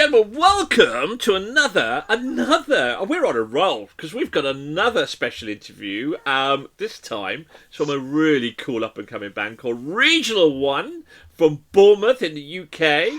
gentlemen, welcome to another. We're on a roll because we've got another special interview. This time it's from a really cool up and coming band called Regional One from Bournemouth in the UK.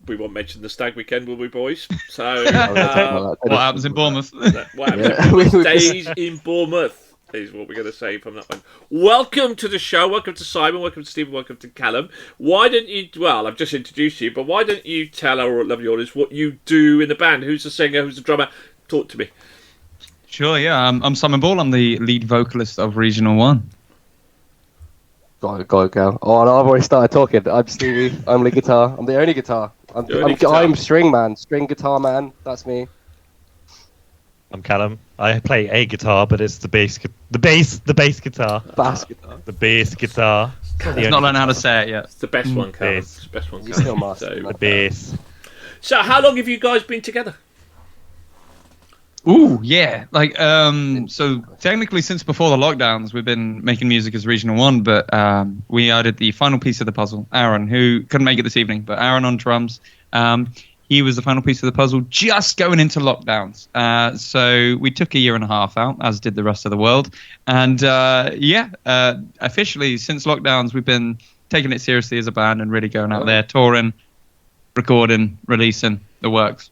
We won't mention the stag weekend, will we, boys? So what happens in Bournemouth? What happens in Bournemouth stays in Bournemouth. Is what we're going to say from that one. Welcome to the show. Welcome to Simon. Welcome to Stephen. Welcome to Callum. Why don't you? Well, I've just introduced you, but why don't you tell our lovely audience what you do in the band? Who's the singer? Who's the drummer? Talk to me. Sure. Yeah. I'm Simon Ball. I'm the lead vocalist of Regional One. Go. Oh, no, I've already started talking. I'm Stevie. I'm lead guitar. I'm the only guitar. I'm string man. String guitar man. That's me. I'm Callum. I play a guitar, but it's the bass guitar. The bass guitar. The bass guitar. He's not learned how to say it yet. It's the best one, Callum. It's the best one, You're still Callum. mastering The bass. So, how long have you guys been together? Ooh, yeah. So technically since before the lockdowns, we've been making music as Regional One, but we added the final piece of the puzzle, Aaron, who couldn't make it this evening, but Aaron on drums. He was the final piece of the puzzle just going into lockdowns. So we took a year and a half out, as did the rest of the world. And officially since lockdowns, we've been taking it seriously as a band and really going out there, touring, recording, releasing the works.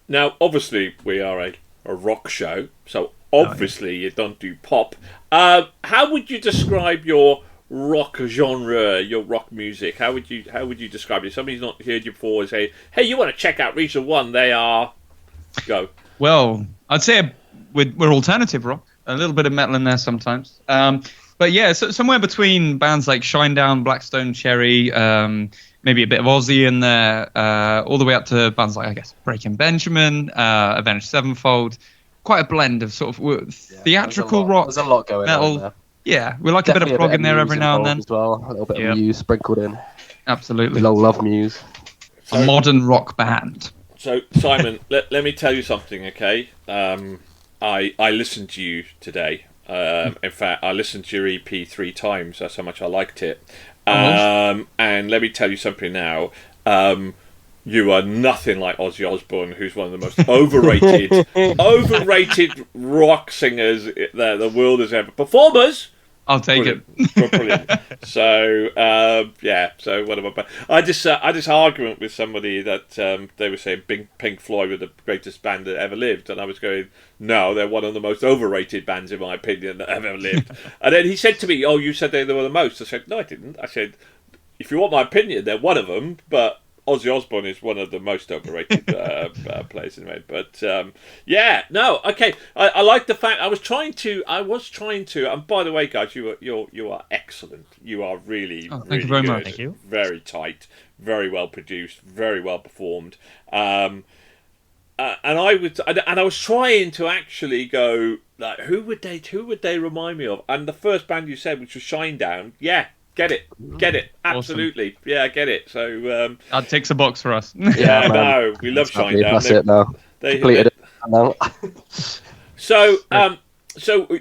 Now, obviously, we are a rock show, so obviously you don't do pop. How would you describe your rock genre, your rock music? How would you describe it? Somebody's not heard you before and say, hey, you want to check out Regional One? They are... Go. Well, I'd say we're alternative rock. A little bit of metal in there sometimes. But yeah, so somewhere between bands like Shinedown, Blackstone Cherry, maybe a bit of Aussie in there, all the way up to bands like, I guess, Breaking Benjamin, Avenged Sevenfold. Quite a blend of sort of theatrical rock. There's a lot going metal. on there. Yeah, we like definitely a bit of prog in there every now and then. As well. A little bit of Muse sprinkled in. Absolutely. We all love Muse. A modern rock band. So, Simon, let me tell you something, okay? I listened to you today. In fact, I listened to your EP 3 times. That's how much I liked it. And let me tell you something now. You are nothing like Ozzy Osbourne, who's one of the most overrated rock singers that the world has ever. Performers. I'll take it. Brilliant. So so one of my. I just argument with somebody that they were saying Pink Floyd were the greatest band that ever lived, and I was going, no, they're one of the most overrated bands in my opinion that have ever lived. And then he said to me, oh, you said they were the most. I said, no, I didn't. I said, if you want my opinion, they're one of them, but Ozzy Osbourne is one of the most overrated players in the world. But okay. I like the fact I was trying to. And by the way, guys, you are excellent. You are really, thank you very much. Thank you. Very tight, very well produced, very well performed. And I was trying to actually go like, who would they remind me of? And the first band you said, which was Shinedown, Get it, absolutely. Awesome. Yeah, I get it. So that ticks a box for us. Yeah, no, we love Shinedown. That's it now. Completed it now. So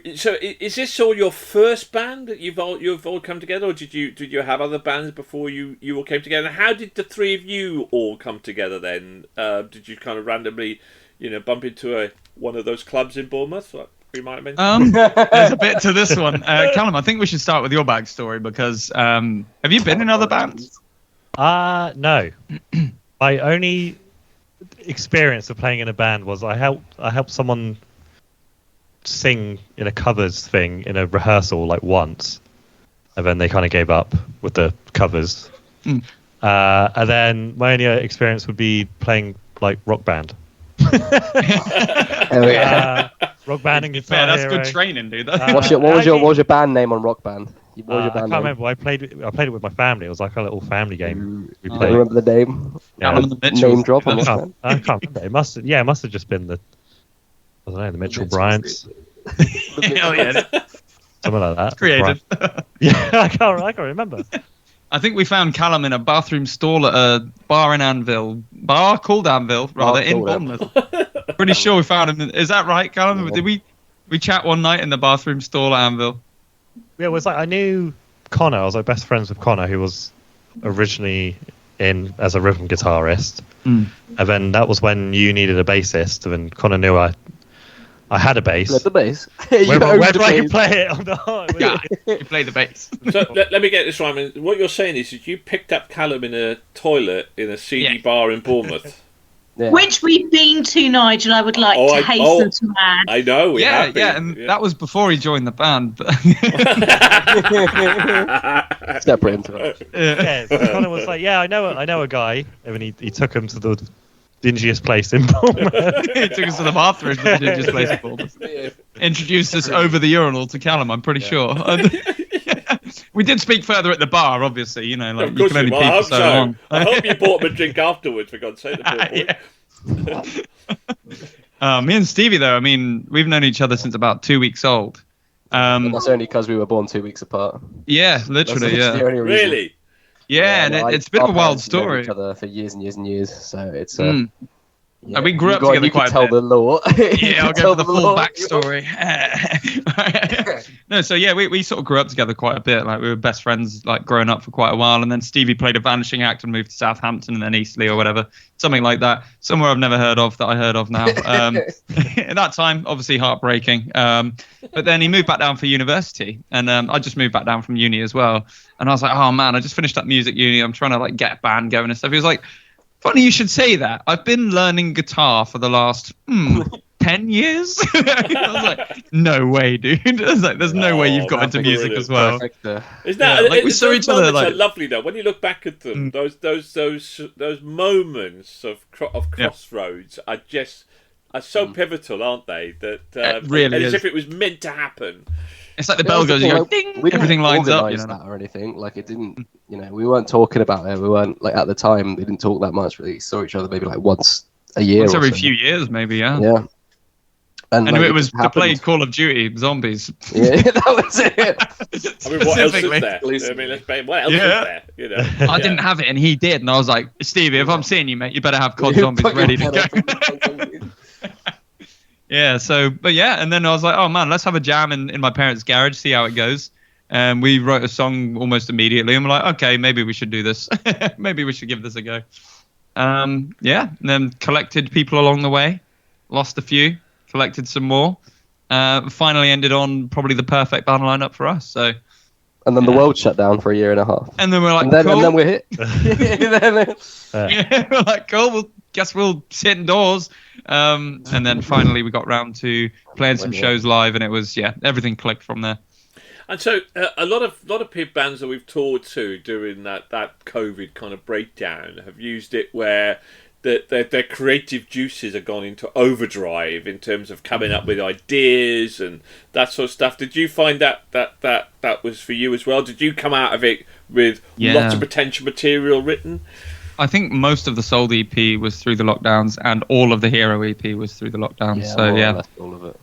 is this all your first band that you've all come together, or did you have other bands before you all came together? And how did the three of you all come together then? Did you kind of randomly, bump into one of those clubs in Bournemouth? We might have mentioned. There's a bit to this one. Callum, I think we should start with your backstory because have you been in other bands? No. My only experience of playing in a band was I helped someone sing in a covers thing in a rehearsal like once, and then they kind of gave up with the covers. And then my only experience would be playing like rock band. Rock band and guitar. Yeah, that's hero. good training, dude. What was your band name on Rock Band? I can't remember. I played it with my family. It was like a little family game. We played. Remember the name? Yeah, name drop on I can't remember. It must have just been the Mitchell Bryants. Hell yeah. Something like that. Creative. Yeah, I can't remember. I think we found Callum in a bathroom stall at a bar called Anvil, in Bournemouth. Pretty sure we found him. Is that right, Callum? Yeah. Did we chat one night in the bathroom stall at Anvil? Yeah, it was like I knew Connor. I was like best friends with Connor, who was originally in as a rhythm guitarist, Mm. and then that was when you needed a bassist, and then Connor knew I had a bass. Play the bass. You Whether owned the I can bass. play it or not. Yeah, you play the bass. So let me get this right. I mean, what you're saying is that you picked up Callum in a toilet in a seedy bar in Bournemouth. Yeah. Which we've been to, Nigel, I would like to hasten to add. I know. We have been. And that was before he joined the band. But Separate into it. Yeah, so Connor was like, "Yeah, I know a guy," and then he took him to the dingiest place in Bournemouth. he took us to the bathroom, the dingiest place in Bournemouth. Introduced us over the urinal to Callum, I'm pretty sure. We did speak further at the bar, obviously. You know, like Of you course can only you will. I peep hope for so so. long. I hope you bought him a drink afterwards, for God's sake. The poor boy. Me and Stevie, though, I mean, we've known each other since about 2 weeks old. And that's only because we were born 2 weeks apart. Yeah, literally, That's yeah. the only reason. Really? Yeah, and like, it's a bit of a our wild parents have known story. Each other for years and years and years, so it's. And we grew up together you quite a can tell bit. the lore. Yeah, I'll go for the full backstory. No, so yeah, we sort of grew up together quite a bit. Like we were best friends, like growing up for quite a while. And then Stevie played a vanishing act and moved to Southampton and then Eastleigh or whatever, something like that. Somewhere I've never heard of that I heard of now. At that time, obviously heartbreaking. But then he moved back down for university, and I just moved back down from uni as well. And I was like, oh man, I just finished up music uni. I'm trying to like get a band going and stuff. He was like, funny you should say that. I've been learning guitar for the last 10 years. I was like, no way, dude. I was like, there's no way you've got into music as well. Isn't that like we saw each other like are lovely though? When you look back at them, those moments of crossroads are so pivotal, aren't they? That It really as is. if it was meant to happen. It's like the bell goes, you go, ding, everything lines up. You know? That or anything. Like it didn't. You know, we weren't talking about it. We weren't like at the time. We didn't talk that much. We saw each other maybe like once a year. Once or every so. few years, maybe. Yeah. Yeah. And like, it was to happened. play Call of Duty Zombies. Yeah, that was it. I mean, what else is Specifically. there? I mean, what else is there? You know, I didn't have it, and he did, and I was like, Stevie, if I'm seeing you, mate, you better have COD Zombies ready to go. Yeah, and then I was like, oh man, let's have a jam in my parents' garage, see how it goes. And we wrote a song almost immediately, and we're like, okay, maybe we should do this. Maybe we should give this a go. And then collected people along the way, lost a few, collected some more. Finally ended on probably the perfect band lineup for us. So. And then the world shut down for a year and a half. And then we're like, and cool. then we're hit. Yeah, we're like, cool. Well, guess we'll sit indoors. And then finally we got round to playing some shows live, and it was everything clicked from there. And so a lot of bands that we've toured to during that COVID kind of breakdown have used it where their creative juices have gone into overdrive in terms of coming up with ideas and that sort of stuff. Did you find that was for you as well? Did you come out of it with lots of potential material written? I think most of the Soul EP was through the lockdowns, and all of the Hero EP was through the lockdowns. All of it.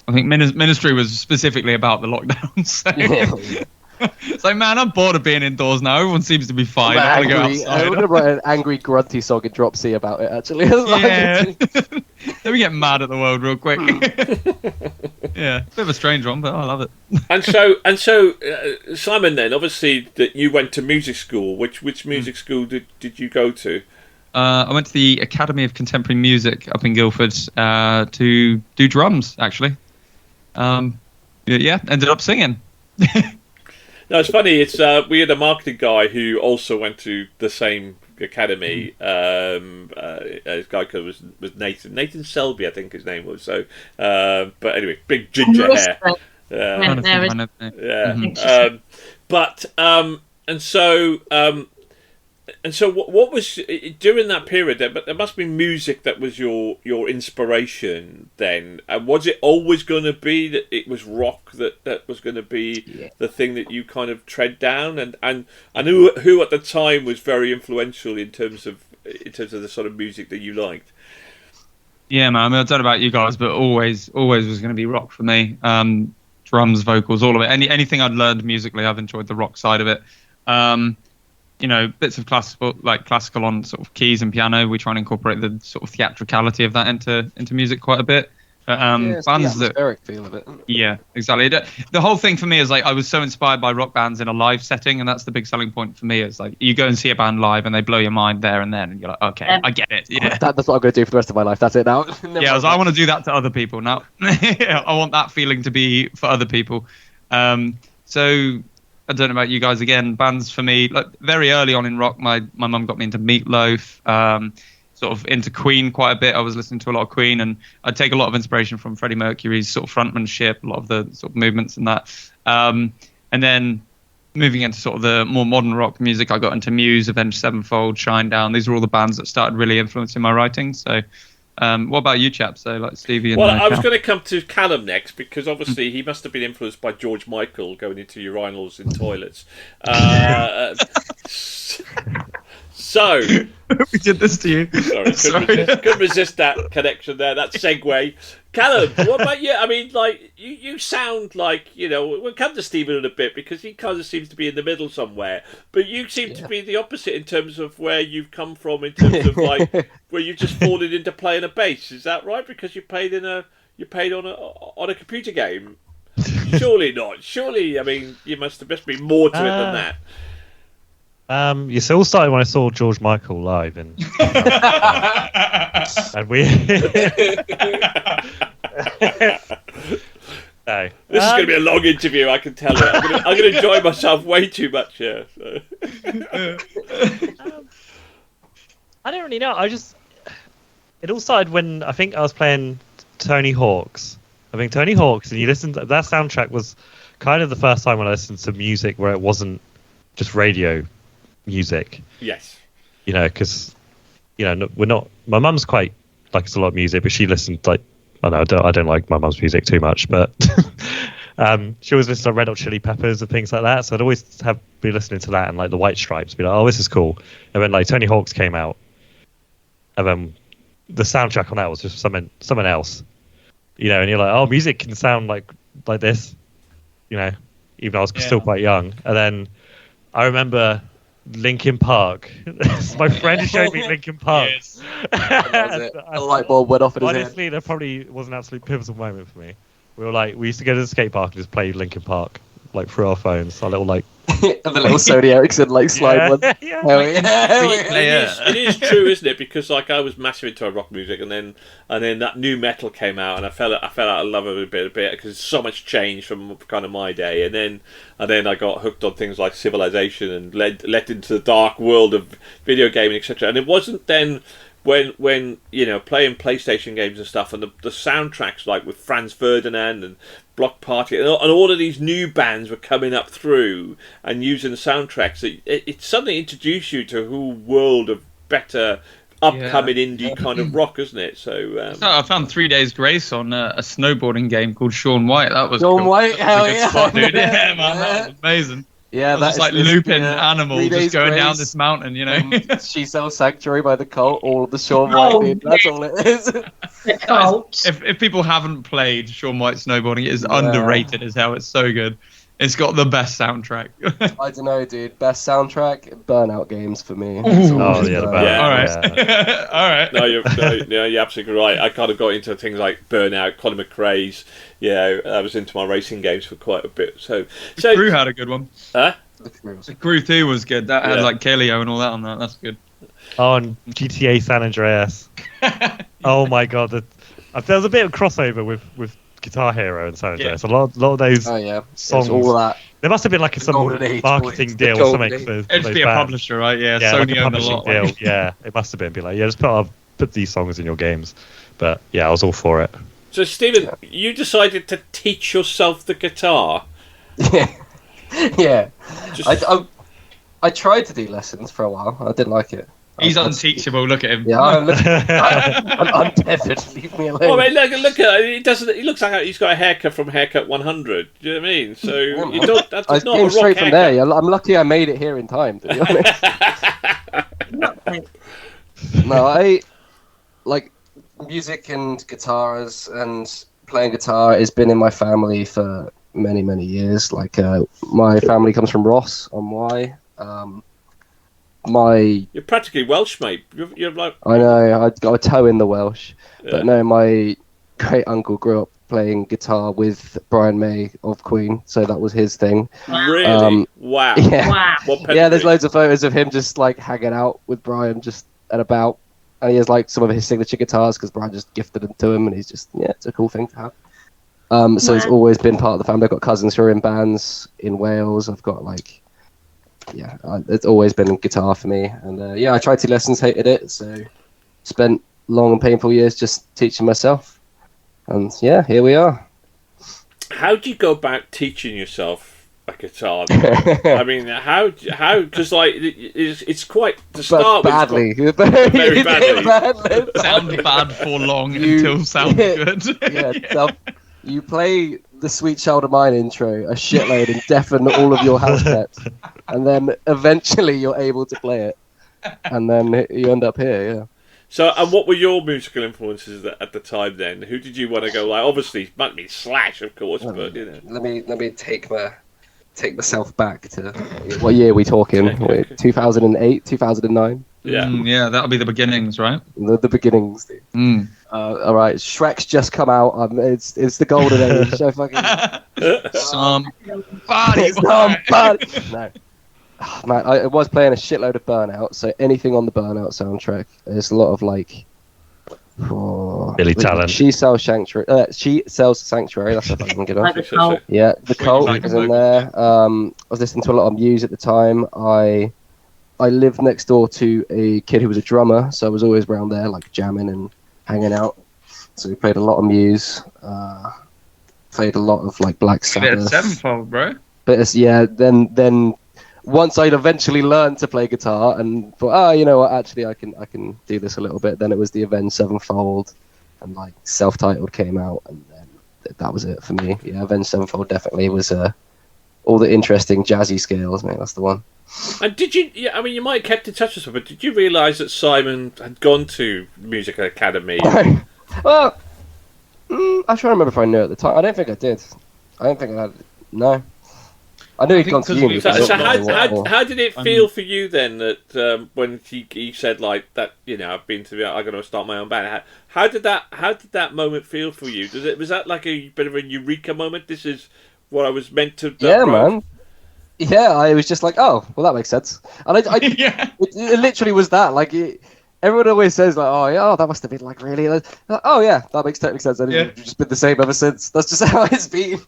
I think Ministry was specifically about the lockdowns. So. It's like, man, I'm bored of being indoors now. Everyone seems to be fine. I want to go outside. I'm going to write an angry, grunty song in Drop C about it, actually. Yeah. Let me get mad at the world real quick. Yeah, bit of a strange one, but I love it. And so, Simon, then, obviously, that you went to music school. Which music school did you go to? I went to the Academy of Contemporary Music up in Guildford to do drums, actually. Ended up singing. No, it's funny. It's we had a marketing guy who also went to the same academy. His guy was Nathan Selby, I think his name was. So, but anyway, big ginger hair. And so what was during that period? There must be music that was your inspiration then. And was it always going to be that it was rock that was going to be the thing that you kind of tread down? And who at the time was very influential in terms of the sort of music that you liked? Yeah, man. I mean, I don't know about you guys, but always was going to be rock for me. Drums, vocals, all of it. Anything I'd learned musically, I've enjoyed the rock side of it. Bits of classical on sort of keys and piano. We try and incorporate the sort of theatricality of that into music quite a bit. It's the bands that atmospheric feel of it. Yeah, exactly. The whole thing for me is like I was so inspired by rock bands in a live setting, and that's the big selling point for me. It's like you go and see a band live, and they blow your mind there and then, and you're like, okay, I get it. Yeah, That's what I'm going to do for the rest of my life. That's it now. yeah. I want to do that to other people now. I want that feeling to be for other people. So I don't know about you guys. Again, bands for me, like very early on in rock, my mum got me into Meatloaf. Sort of into Queen quite a bit. I was listening to a lot of Queen, and I'd take a lot of inspiration from Freddie Mercury's sort of frontmanship, a lot of the sort of movements and that. And then moving into sort of the more modern rock music, I got into Muse, Avenged Sevenfold, Shinedown. These were all the bands that started really influencing my writing. So what about you chaps? So like Stevie and I was going to come to Callum next, because obviously he must have been influenced by George Michael going into urinals in toilets. So we did this to you. Sorry, couldn't resist that connection there, that segue. Callum, what about you? I mean, like, you sound like, we'll come to Stephen in a bit, because he kind of seems to be in the middle somewhere, but you seem to be the opposite in terms of where you've come from, in terms of like where you've just fallen into playing a bass. Is that right? Because you played on a computer game. Surely not. Surely, I mean, you must be more to it than that. It all started when I saw George Michael live, and we. No. This is going to be a long interview, I can tell you. I'm going to enjoy myself way too much here. So. I don't really know. It all started when I think I was playing Tony Hawk's. And you listen to that soundtrack was kind of the first time when I listened to music where it wasn't just radio music. Yes. Because we're not. My mum's quite likes a lot of music, but she listened like I don't like my mum's music too much, but she always listened to Red Hot Chili Peppers and things like that. So I'd always be listening to that and like the White Stripes, be like, oh, this is cool. And then like Tony Hawk's came out, and then the soundtrack on that was just something else. And you're like, oh, music can sound like this, even though I was still quite young. And then I remember Linkin Park. My friend showed me Linkin Park. Yes. A light bulb went off in his head. Honestly, that probably was an absolute pivotal moment for me. We used to go to the skate park and just play Linkin Park like through our phones. Our little like the little Sony Ericsson slide one. Yeah. It is true, isn't it? Because like I was massive into rock music, and then that new metal came out, and I fell out of love of it a bit because so much changed from kind of my day, and then I got hooked on things like Civilization and led into the dark world of video gaming, etc. And it wasn't then when playing PlayStation games and stuff, and the soundtracks like with Franz Ferdinand and Block Party and all of these new bands were coming up through and using the soundtracks, it suddenly introduced you to a whole world of better upcoming indie kind of rock, isn't it? So I found 3 Days Grace on a snowboarding game called Sean White. That was Sean cool. White, hell yeah, spot, dude. Yeah, man, that was amazing. Yeah, that's like looping Animal just going down this mountain, She Sells Sanctuary by the Cult, all of the Sean White, dude. That's all it is. The Cult. If people haven't played Sean White snowboarding, it is underrated as hell. It's so good. It's got the best soundtrack. I don't know, dude. Best soundtrack, Burnout Games for me. Oh yeah, the Burnout. Yeah. All right, Yeah. all right. No, you're absolutely right. I kind of got into things like Burnout, Colin McRae's. I was into my racing games for quite a bit. So Crew had a good one. Huh? The Crew 2 was good. That had like Kaleo and all that on that. That's good. Oh, and GTA San Andreas. Oh my god, there was a bit of crossover with Guitar Hero and San Andreas. Yeah. A lot of those It's songs. all that. There must have been like some marketing deal or something. It'd be a publisher, right? Yeah, Sony like a publishing deal. Yeah, it must have been. Be like, just put these songs in your games. But yeah, I was all for it. So Stephen, you decided to teach yourself the guitar. Yeah. I tried to do lessons for a while. I didn't like it. He's unteachable. Look at him. Yeah, I'm untethered. Leave me alone. Well, I mean, look at it. He looks like he's got a haircut from Haircut 100. Do you know what I mean? So you don't. That's I not came a rock straight haircut. from there. I'm lucky I made it here in time. To be honest. No, I like music and guitars, and playing guitar has been in my family for many, many years. Like my family comes from Ross on Wye. You're practically Welsh, mate. You're like. I know. I got a toe in the Welsh, but no, my great uncle grew up playing guitar with Brian May of Queen, so that was his thing. Really? Wow. Yeah. Wow. What Yeah, there's pedigree? loads of photos of him just like hanging out with Brian just and about. And he has like some of his signature guitars because Brian just gifted them to him, and he's just, yeah, it's a cool thing to have. So it's always been part of the family. I've got cousins who are in bands in Wales. I've got like, yeah, it's always been guitar for me. And yeah, I tried 2 lessons, hated it, so spent long and painful years just teaching myself. And yeah, here we are. How do you go about teaching yourself a guitar? I mean, how? Because like it's quite to start badly. with. Very badly. Sound bad for long until sound good. Yeah. You play the Sweet Child of Mine intro a shitload and deafen all of your house pets, and then eventually you're able to play it, and then you end up here. Yeah. So, and what were your musical influences at the time then? Who did you want to go like? Obviously, it might be Slash, of course, but you know. Let me take myself back to what year are we talking? 2008, 2009. Yeah, yeah, that'll be the beginnings, right? The beginnings. Dude. All right, Shrek's just come out. It's the golden age. So fucking Somebody. No. Oh, man, I was playing a shitload of Burnout, so anything on the Burnout soundtrack. There's a lot of like Billy Talent. She sells Sanctuary. That's a fucking good one. Cult. Yeah, the Cult is in there. I was listening to a lot of Muse at the time. I lived next door to a kid who was a drummer, so I was always around there, like jamming and hanging out. So we played a lot of Muse. Played a lot of like Black Sabbath. Avenged Sevenfold, bro. But it's, yeah, then once I'd eventually learned to play guitar and thought, oh, you know what, actually I can do this a little bit. Then it was the Avenged Sevenfold, and like Self-Titled came out, and then that was it for me. Yeah, Avenged Sevenfold definitely was all the interesting jazzy scales, mate. That's the one. And did you? Yeah, I mean, you might have kept in touch with someone, but did you realise that Simon had gone to Music Academy? Well, I'm trying to remember if I knew at the time. I don't think I did. I don't think I had. No. I knew he'd gone to uni. So how did it feel for you then that when he said like that, you know, I'm going to start my own band? How did that moment feel for you? Was that like a bit of a eureka moment? This is what I was meant to. Yeah, man. Yeah, I was just like, oh, well, that makes sense. And Yeah. it literally was that. Like, everyone always says, like, oh, yeah, that must have been like really. Like, oh, yeah, that makes totally sense. And it's just been the same ever since. That's just how it's been.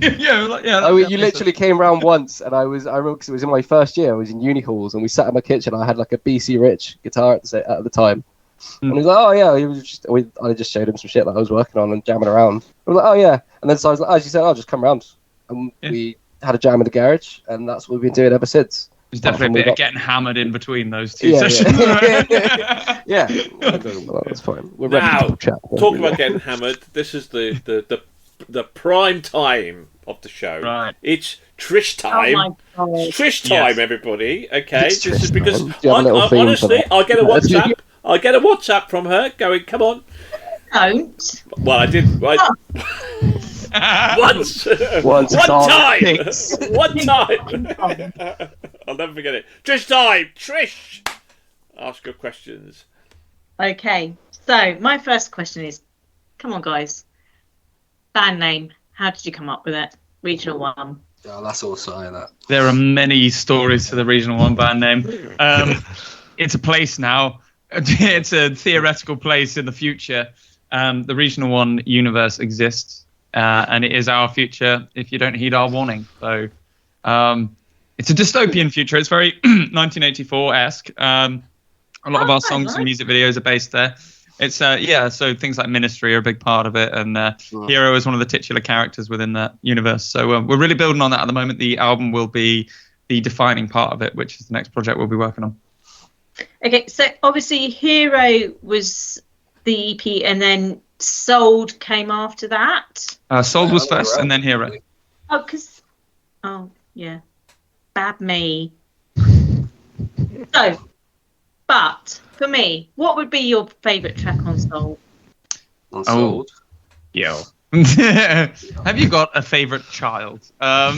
You literally came around once, and I remember because it was in my first year. I was in uni halls, and we sat in my kitchen. I had like a BC Rich guitar at the time. And he was like, oh, yeah. I just showed him some shit that I was working on and jamming around. I was like, oh, yeah. And then so I was like, oh, she said, I'll just come around. And we had a jam in the garage, and that's what we've been doing ever since. There's definitely a bit of getting hammered in between those two sessions. Yeah. Well, that's fine. We're now, ready to chat. Talk about getting hammered. This is the prime time of the show. Right. It's Trish time. Oh my God. It's Trish time, everybody. Okay, It's this is Trish because time. honestly, I'll get a WhatsApp. I'll get a WhatsApp from her going, "Come on." Don't. Well, I did. Once. One time. One time. I'll never forget it. Trish time. Trish. Ask your questions. Okay, so my first question is, come on, guys. Band name. How did you come up with it? Regional One. Yeah, that's also that. There are many stories to the Regional One band name. It's a place now. It's a theoretical place in the future. The Regional One universe exists, and it is our future if you don't heed our warning. So it's a dystopian future. It's very 1984-esque. A lot of our songs and music videos are based there. It's so things like Ministry are a big part of it, and Hero is one of the titular characters within that universe. So we're really building on that at the moment. The album will be the defining part of it, which is the next project we'll be working on. Okay, so obviously Hero was the EP, and then Sold came after that. Sold was first, and then Hero. Yeah, bad me. So, but for me, what would be your favourite track on Sold? On Sold? Yeah. Have you got a favourite child? I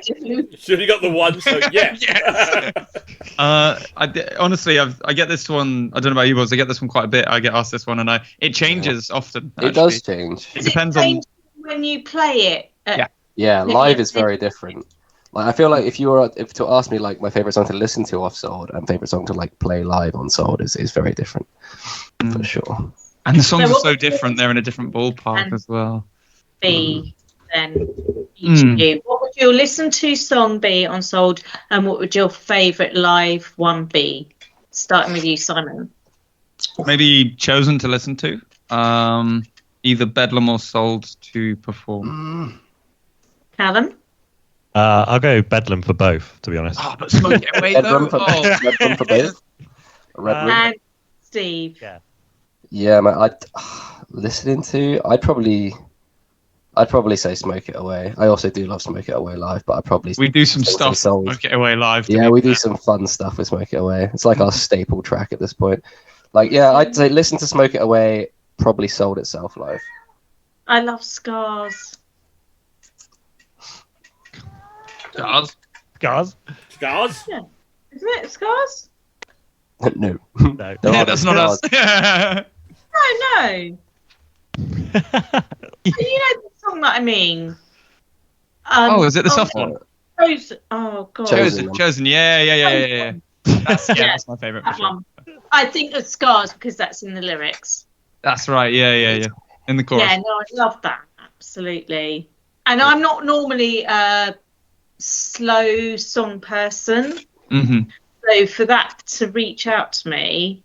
do. So you got the one, so yeah. Yes. Honestly, I get this one. I don't know about you, boys. I get this one quite a bit. I get asked this one, and it changes often. It does change. It depends on when you play it. Yeah, live is very different. Like I feel like if to ask me like my favorite song to listen to off Sold and favorite song to like play live on Sold is very different for sure. And the songs are so different; they're in a different ballpark as well. Be then each of you. What would your listen to song be on Sold, and what would your favourite live one be? Starting with you, Simon. Maybe chosen to listen to, either Bedlam or Sold to perform. Callum. I'll go Bedlam for both, to be honest. Oh, but Smoke It Away though. Bedlam for both. And Steve. Yeah, man. Listening to, I'd probably say Smoke It Away. I also do love Smoke It Away live, but we do some stuff. Smoke It Away live. Yeah, we do some fun stuff with Smoke It Away. It's like our staple track at this point. Like, yeah, I'd say listen to Smoke It Away. Probably Sold itself live. I love Scars. Scars? Scars? Yeah. Isn't it Scars? No. No. Yeah, that's not us. No. You know the song that I mean. Is it the soft one? Chosen. Oh god. Chosen. Yeah. That's my favourite. For sure. I think of Scars because that's in the lyrics. That's right. Yeah. In the chorus. Yeah, no, I love that. Absolutely. And I'm not normally a slow song person. Mm-hmm. So for that to reach out to me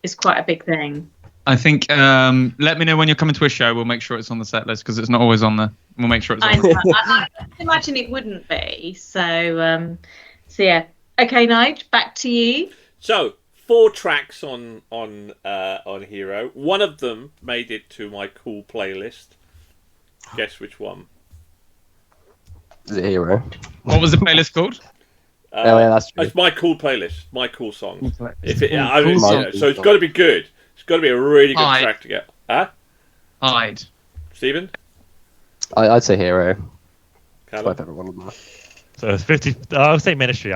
is quite a big thing. I think let me know when you're coming to a show. We'll make sure it's on the set list because it's not always on there. We'll make sure it's on. I imagine it wouldn't be. So yeah. Okay, Nige, back to you. So 4 tracks on Hero. One of them made it to my cool playlist. Guess which one? Is it Hero? What was the playlist called? Yeah, that's true. It's my cool playlist. My cool songs. Cool So it's got to be good. It's got to be a really good track to get. Huh? Hide. Stephen? I'd say Hero. That's my Callum? favorite one of them. So it's 50. I'll say Ministry.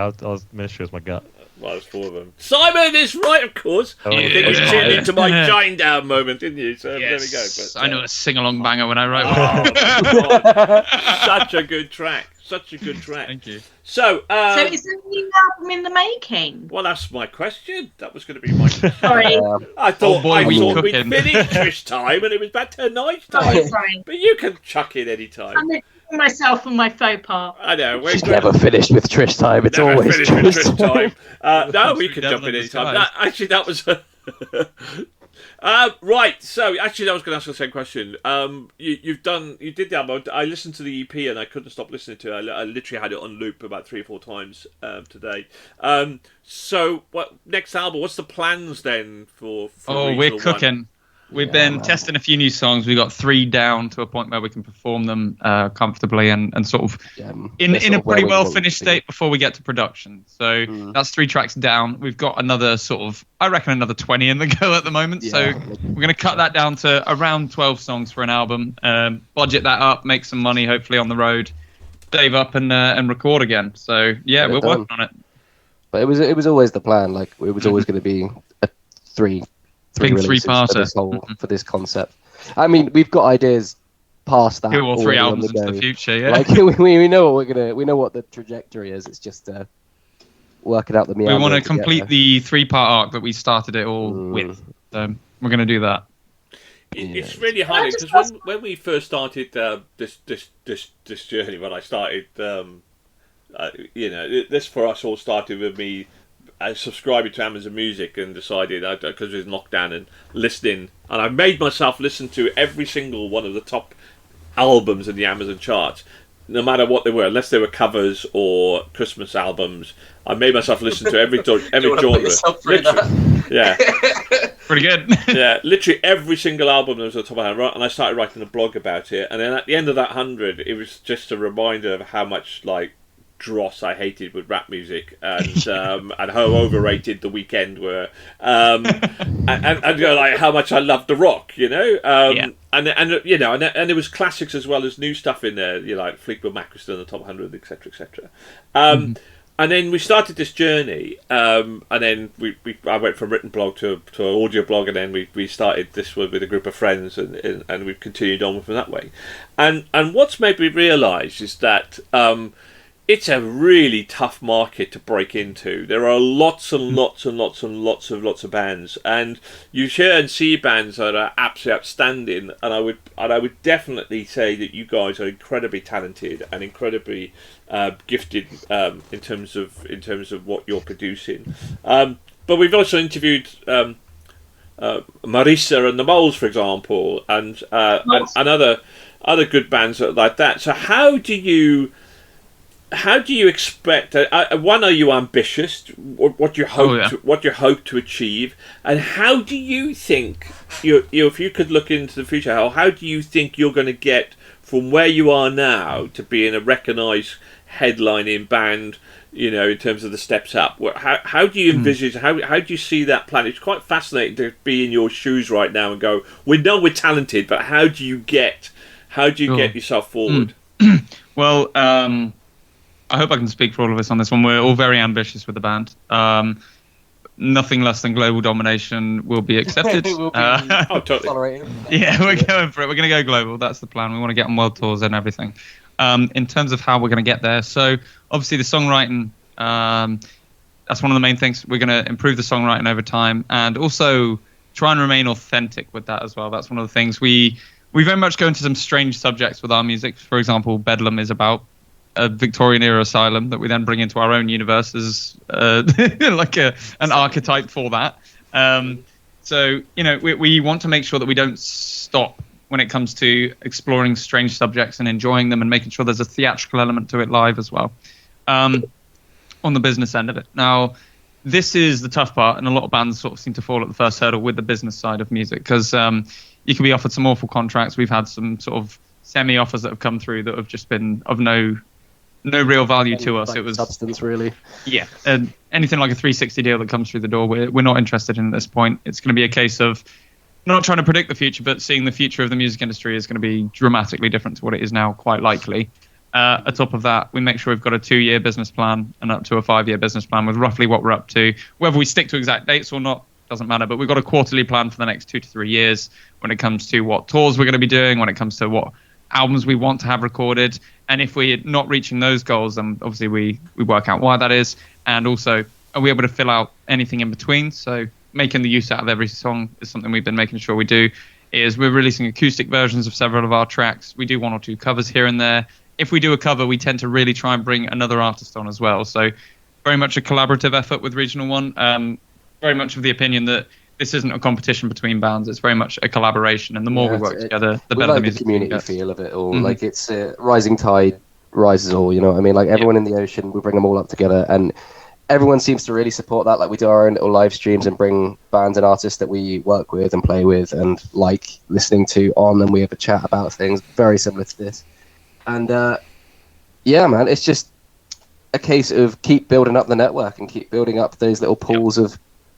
Ministry was my gut. Well, there's 4 of them. Simon is right, of course. Oh, You think you tuned into my Shinedown moment, didn't you? So there we go. But, I know a sing-along banger when I write Oh, one. God. Such a good track. Thank you. So is there a new album in the making? well, that's my question. That was going to be my question. Sorry. I thought we'd cooking. finished Trish time and it was back to night time. Sorry. But you can chuck in any time. I'm looking at myself and my faux pas. I know. She's never finished with Trish time. It's Never always finished with Trish Trish time. No, we can jump in any time. Actually, that was. Right. So, actually, I was going to ask the same question. You did the album. I listened to the EP and I couldn't stop listening to it. I literally had it on loop about 3 or 4 times today. So, what next album? What's the plans then for We're Regional cooking. One? We've been testing a few new songs. We got 3 down to a point where we can perform them comfortably and sort of in a pretty well finished state before we get to production. So that's 3 tracks down. We've got another I reckon another 20 in the go at the moment. Yeah. So we're going to cut that down to around 12 songs for an album. Budget that up, make some money hopefully on the road, save up and record again. So yeah, we're working on it. But it was always the plan. Like it was always going to be a 3 3-parter for this concept. I mean, we've got ideas past that. 2 or 3 albums into the future. Yeah, like we know what we know what the trajectory is. It's just working out the meanders. We want to complete the 3-part arc that we started it all with. So we're going to do that. It's really hard because when we first started this journey, when I started, this for us all started with me. I subscribed to Amazon Music and decided, because it was lockdown and listening, and I made myself listen to every single one of the top albums in the Amazon charts, no matter what they were, unless they were covers or Christmas albums. I made myself listen to every genre. Yeah, pretty good. Yeah, literally every single album that was on the top of my head, and I started writing a blog about it. And then at the end of that 100, it was just a reminder of how much dross I hated with rap music, and and how overrated The Weeknd were, and you know, like how much I loved the rock, you know, and you know, and there was classics as well as new stuff in there, you know, like Fleetwood Mac was still in the top 100, etc., etc. And then we started this journey, and then I went from written blog to an audio blog, and then we started this with a group of friends, and we've continued on from that way. And what's made me realise is that it's a really tough market to break into. There are lots and lots and lots and lots of bands, and you hear and see bands that are absolutely outstanding. And I would definitely say that you guys are incredibly talented and incredibly gifted in terms of what you're producing. But we've also interviewed Marisa and the Moles, for example, and other good bands like that. So how do you expect? One, are you ambitious? What you hope to achieve, and how do you think if you could look into the future? How do you think you're going to get from where you are now to being a recognised headlining band? You know, in terms of the steps up. How do you envisage? How do you see that plan? It's quite fascinating to be in your shoes right now and go, we know we're talented, but how do you get yourself forward? Well, I hope I can speak for all of us on this one. We're all very ambitious with the band. Nothing less than global domination will be accepted. Totally. Tolerated. Yeah, we're going for it. We're going to go global. That's the plan. We want to get on world tours and everything. In terms of how we're going to get there, so obviously the songwriting, that's one of the main things. We're going to improve the songwriting over time, and also try and remain authentic with that as well. That's one of the things. We very much go into some strange subjects with our music. For example, Bedlam is about a Victorian era asylum that we then bring into our own universe as like an archetype for that. So you know, we want to make sure that we don't stop when it comes to exploring strange subjects and enjoying them, and making sure there's a theatrical element to it live as well, on the business end of it. Now, this is the tough part, and a lot of bands sort of seem to fall at the first hurdle with the business side of music, because you can be offered some awful contracts. We've had some sort of semi-offers that have come through that have just been of no real value to us. It was substance, really. Yeah, and anything like a 360 deal that comes through the door, we're not interested in at this point. It's going to be a case of not trying to predict the future, but seeing the future of the music industry is going to be dramatically different to what it is now, quite likely. On top of that, we make sure we've got a 2-year business plan and up to a 5-year business plan with roughly what we're up to. Whether we stick to exact dates or not doesn't matter, but we've got a quarterly plan for the next 2 to 3 years when it comes to what tours we're going to be doing, when it comes to what albums we want to have recorded. And if we're not reaching those goals, then obviously we work out why that is. And also, are we able to fill out anything in between? So making the use out of every song is something we've been making sure we do. Is we're releasing acoustic versions of several of our tracks. We do 1 or 2 covers here and there. If we do a cover, we tend to really try and bring another artist on as well. So very much a collaborative effort with Regional One. Very much of the opinion that this isn't a competition between bands. It's very much a collaboration. And the more we work together, the better the music community gets. feel of it all. Like it's rising tide rises all, you know what I mean? Like everyone in the ocean, we bring them all up together. And everyone seems to really support that. Like we do our own little live streams and bring bands and artists that we work with and play with and like listening to on, and we have a chat about things very similar to this. And yeah, man, it's just a case of keep building up the network and keep building up those little pools of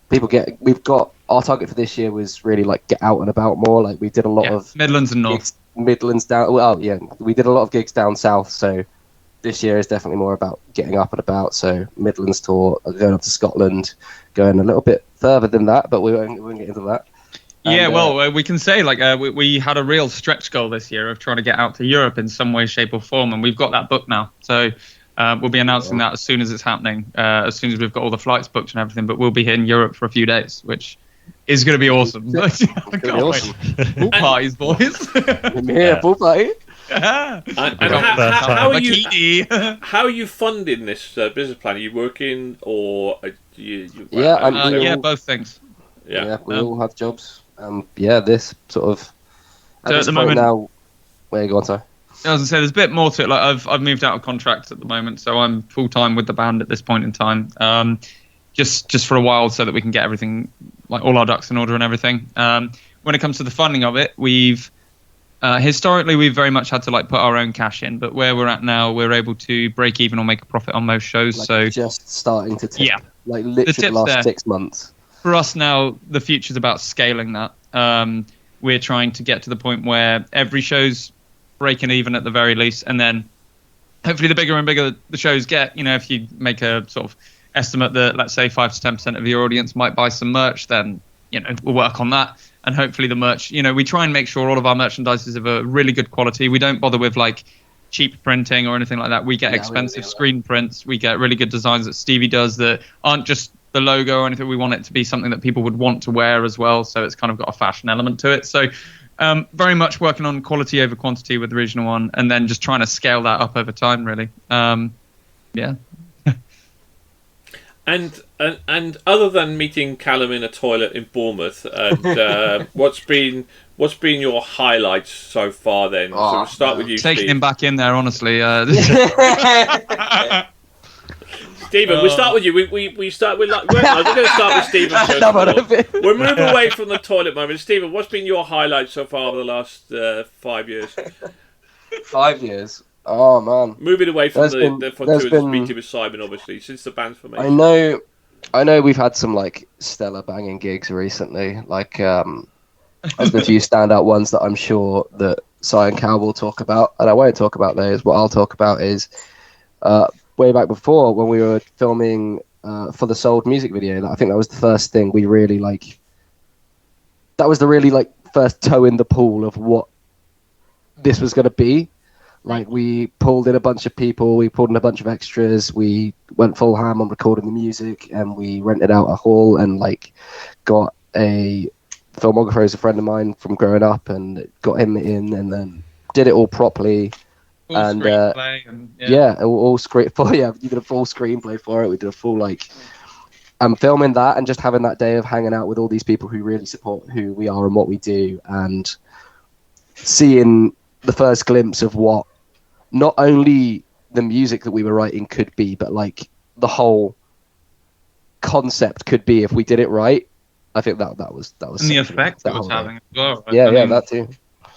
people. We've got our target for this year was really like get out and about more. Like we did a lot of Midlands and North. Midlands down. Well, yeah, we did a lot of gigs down south. So this year is definitely more about getting up and about. So Midlands tour, going up to Scotland, going a little bit further than that, but we won't get into that. Yeah, well, we can say like we had a real stretch goal this year of trying to get out to Europe in some way, shape, or form, and we've got that booked now. So we'll be announcing that as soon as it's happening, as soon as we've got all the flights booked and everything. But we'll be here in Europe for a few days, which is going to be awesome. I can't awesome. wait. Pool parties, boys. Yeah, pool party. And how are you funding this business plan? Are you working or you both things. Yeah, we all have jobs. This sort of at so this at the point moment now. Where you go on, sorry? I was gonna say there's a bit more to it. Like I've moved out of contract at the moment, so I'm full time with the band at this point in time. Just for a while, so that we can get everything, like all our ducks in order and everything. When it comes to the funding of it, we've Historically, we've very much had to like put our own cash in, but where we're at now, we're able to break even or make a profit on most shows. Like so just starting to tip. Yeah. Like literally the last there. 6 months. For us now, the future's about scaling that. We're trying to get to the point where every show's breaking even at the very least, and then hopefully the bigger and bigger the shows get, if you make a sort of estimate that, let's say, 5 to 10% of your audience might buy some merch, then, we'll work on that. And hopefully the merch, we try and make sure all of our merchandise is of a really good quality. We don't bother with, like, cheap printing or anything like that. We get expensive screen prints. We get really good designs that Stevie does that aren't just the logo or anything. We want it to be something that people would want to wear as well. So it's kind of got a fashion element to it. So very much working on quality over quantity with the original one, and then just trying to scale that up over time, really. Yeah. And other than meeting Callum in a toilet in Bournemouth, and what's been your highlights so far? Then, so we'll start with you, taking Steve. him back in there, honestly. Stephen, we'll start with you. We start with we're going to start with Stephen first. We'll move away from the toilet moment. Stephen, what's been your highlights so far over the last 5 years? 5 years. Oh man. Moving away from the meeting with Simon, obviously, since the band's formation. I know we've had some like stellar banging gigs recently. Like there's been a few standout ones that I'm sure that Si and Cal will talk about, and I won't talk about those. What I'll talk about is way back before when we were filming for the Sold music video. I think that was the first thing we really like. That was the really like first toe in the pool of what this was going to be. Like, we pulled in a bunch of people, we pulled in a bunch of extras, we went full ham on recording the music, and we rented out a hall and, like, got a filmographer who's a friend of mine from growing up, and got him in, and then did it all properly. Full and screenplay you did a full screenplay for it. We did a full, like, filming that and just having that day of hanging out with all these people who really support who we are and what we do, and seeing the first glimpse of what not only the music that we were writing could be, but like the whole concept could be if we did it right. I think that was and the effect it was having as well. Yeah, that too.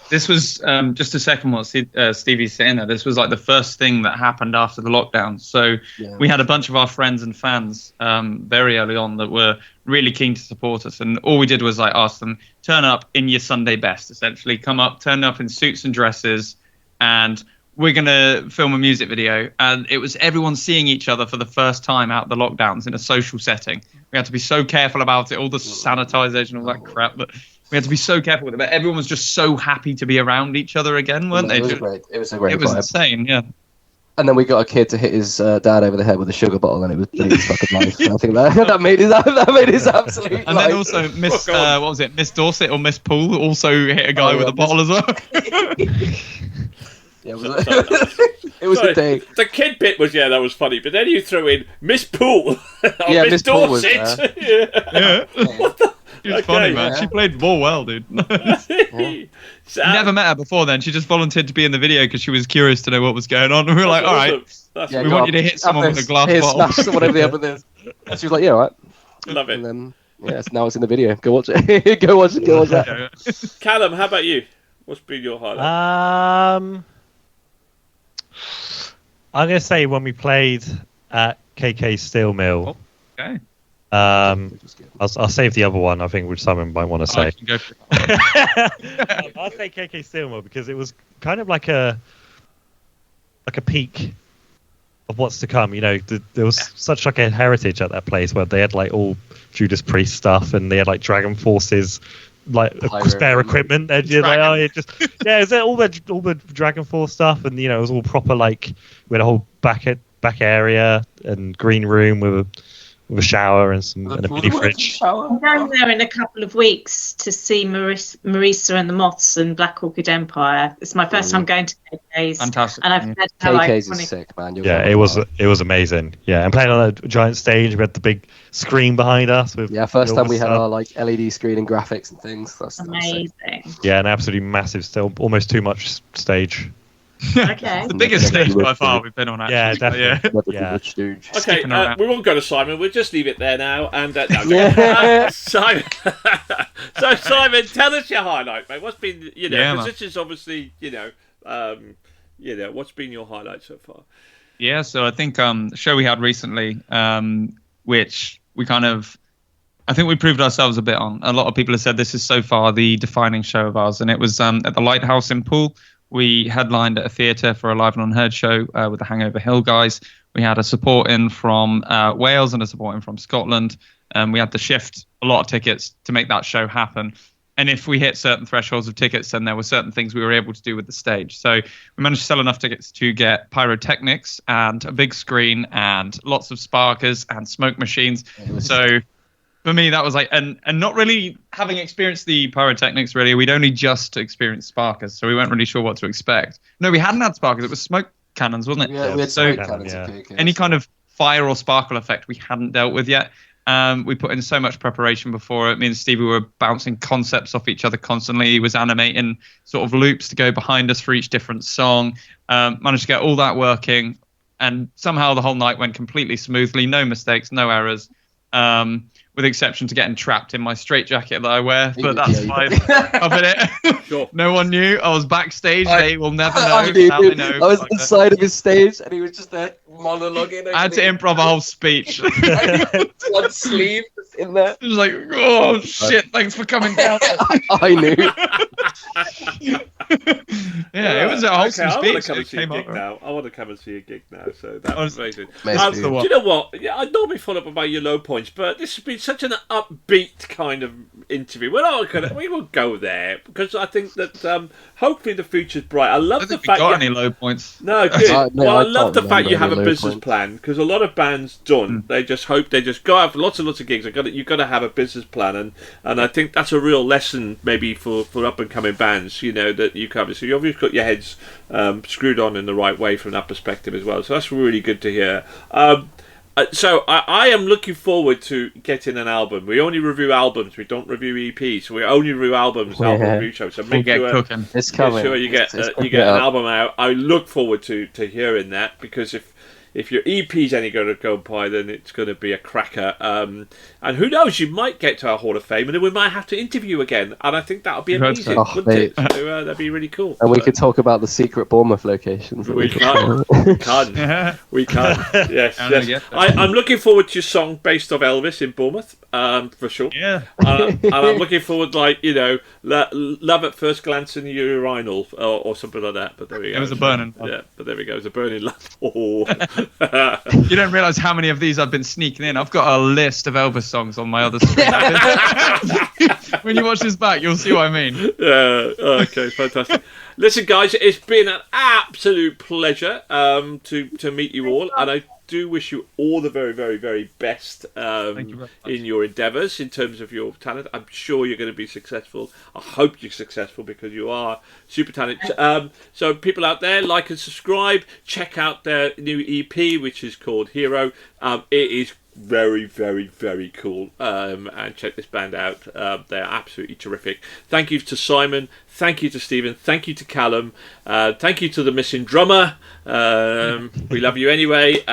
This was just a second what Stevie's saying there. This was like the first thing that happened after the lockdown. So we had a bunch of our friends and fans very early on that were really keen to support us, and all we did was like ask them, turn up in your Sunday best, essentially. Turn up in suits and dresses, and we're going to film a music video. And it was everyone seeing each other for the first time out of the lockdowns in a social setting. We had to be so careful about it, all the sanitization, all that crap, but we had to be so careful with it. But everyone was just so happy to be around each other again, weren't they? It was great. It was a great It was vibe. insane, yeah. And then we got a kid to hit his dad over the head with a sugar bottle, and it was fucking life. I think that made his absolute life. And then also Miss what was it, Miss Dorset or Miss Poole also hit a guy with a bottle as well. Yeah, it was a day. The kid bit was that was funny, but then you threw in Miss Poole. Miss Poole was Dorset. Yeah. She was funny, man. Yeah. She played ball well, dude. Never met her before then. She just volunteered to be in the video because she was curious to know what was going on. And we were like, all right, we want you to hit someone with a glass bottle. Smash whatever the other is. And she was like, yeah, all right. Love it. And then, now it's in the video. Go watch it. Go watch that. Callum, how about you? What's been your highlight? I'm going to say when we played at KK Steel Mill. Okay. I'll save the other one. I think which Simon might want to say. I can go for it. I'll say KK Steel Mill because it was kind of like a peak of what's to come. There was such like a heritage at that place where they had like all Judas Priest stuff, and they had like Dragon Forces like spare equipment. And you're like, is that all the Dragon Force stuff? And it was all proper. Like we had a whole back area and green room with a shower and a mini fridge. I'm going there in a couple of weeks to see Marisa and the Moths and Black Orchid Empire. It's my first time going to KK's. Fantastic. And I've heard how KK's iconic. is sick, man. It was amazing. Yeah, and playing on a giant stage, we had the big screen behind us. First time we had our like LED screen and graphics and things. That's amazing. Yeah, an absolutely massive, still almost too much stage. Okay. The biggest stage by far we've been on. Actually. Yeah, definitely. Yeah. Yeah. Stooge. Okay, Skipping around. we won't go to Simon. We'll just leave it there now. And no, Yeah. Simon. So Simon, tell us your highlight, mate. What's been, Yeah, because man. this is obviously, what's been your highlight so far? Yeah, so I think the show we had recently, which we I think we proved ourselves a bit on. A lot of people have said this is so far the defining show of ours, and it was at the Lighthouse in Poole. We headlined at a theatre for a live and unheard show with the Hangover Hill guys. We had a support in from Wales and a support in from Scotland. We had to shift a lot of tickets to make that show happen. And if we hit certain thresholds of tickets, then there were certain things we were able to do with the stage. So we managed to sell enough tickets to get pyrotechnics and a big screen and lots of sparkers and smoke machines. So for me, that was like, and not really having experienced the pyrotechnics, really, we'd only just experienced sparkers. So we weren't really sure what to expect. No, we hadn't had sparkers. It was smoke cannons, wasn't it? Yeah, we had So smoke cannons at PK. any kind of fire or sparkle effect we hadn't dealt with yet. We put in so much preparation before it. Me and Stevie were bouncing concepts off each other constantly. He was animating sort of loops to go behind us for each different song. Managed to get all that working. And somehow the whole night went completely smoothly. No mistakes, no errors. With the exception to getting trapped in my straitjacket that I wear. But that's fine. Covered it. Sure. No one knew. I was backstage. They will never know. I knew. Now they know. I was inside of his stage, and he was just there monologuing. I had to improv a whole speech. One sleeve just in there. It was like, oh shit! Thanks for coming down. I knew. Yeah, it was a wholesome I want to speech. come and It see a came gig out. now. I want to come and see a gig now. So that was amazing. Amazing. Do you know what? Yeah, I normally follow up about your low points, but this has been such an upbeat kind of interview. We will go there because I think that hopefully the future's bright. I I love don't the think we fact got you any low points. No, good. No, I I love the can't fact you remember have a any low business points. plan because a lot of bands don't. They just hope they just go out for lots and lots of gigs. You've got to have a business plan, and I think that's a real lesson maybe for up and coming bands. That you cover. So you obviously got your heads screwed on in the right way from that perspective as well. So that's really good to hear. So I am looking forward to getting an album. We only review albums. We don't review EPs. So we only review album review shows. So make Get sure cooking. It's coming. you get It's you get an album out. I look forward to hearing that because if your EP's any going to go by, then it's going to be a cracker. And who knows, you might get to our Hall of Fame, and then we might have to interview again. And I think that would be You hope amazing, so. wouldn't it? So, that'd be really cool. And we could talk about the secret Bournemouth locations. We can. We can. Yes. I'm gonna yes. get that. I'm looking forward to your song based off Elvis in Bournemouth, for sure. Yeah. And I'm looking forward, Love at First Glance in the Urinal or something like that. But there we go. It was a burning one. Yeah, but there we go. It was a burning love. Oh. You don't realise how many of these I've been sneaking in. I've got a list of Elvis songs on my other screen. When you watch this back, you'll see what I mean. Yeah. Okay. Fantastic. Listen, guys, it's been an absolute pleasure to meet you all, and I do wish you all the very, very, very best Thank you very much. in your endeavours in terms of your talent. I'm sure you're going to be successful. I hope you're successful because you are super talented. So people out there, like and subscribe. Check out their new EP, which is called Hero. It is very, very, very cool. And check this band out. They're absolutely terrific.'Thank you to Simon. Thank you to Stephen. Thank you to Callum. Thank you to the missing drummer. We love you anyway.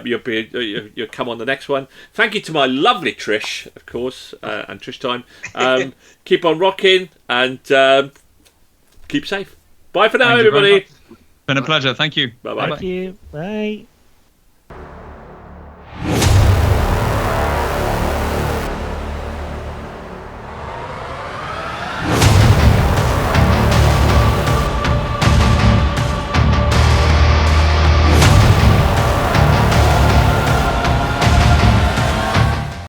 You'll come on the next one. Thank you to my lovely Trish, of course, and Trish time. Keep on rocking and keep safe. Bye for now, Thank you very everybody. much. Been a pleasure. Thank you. Bye bye. Thank you. Bye.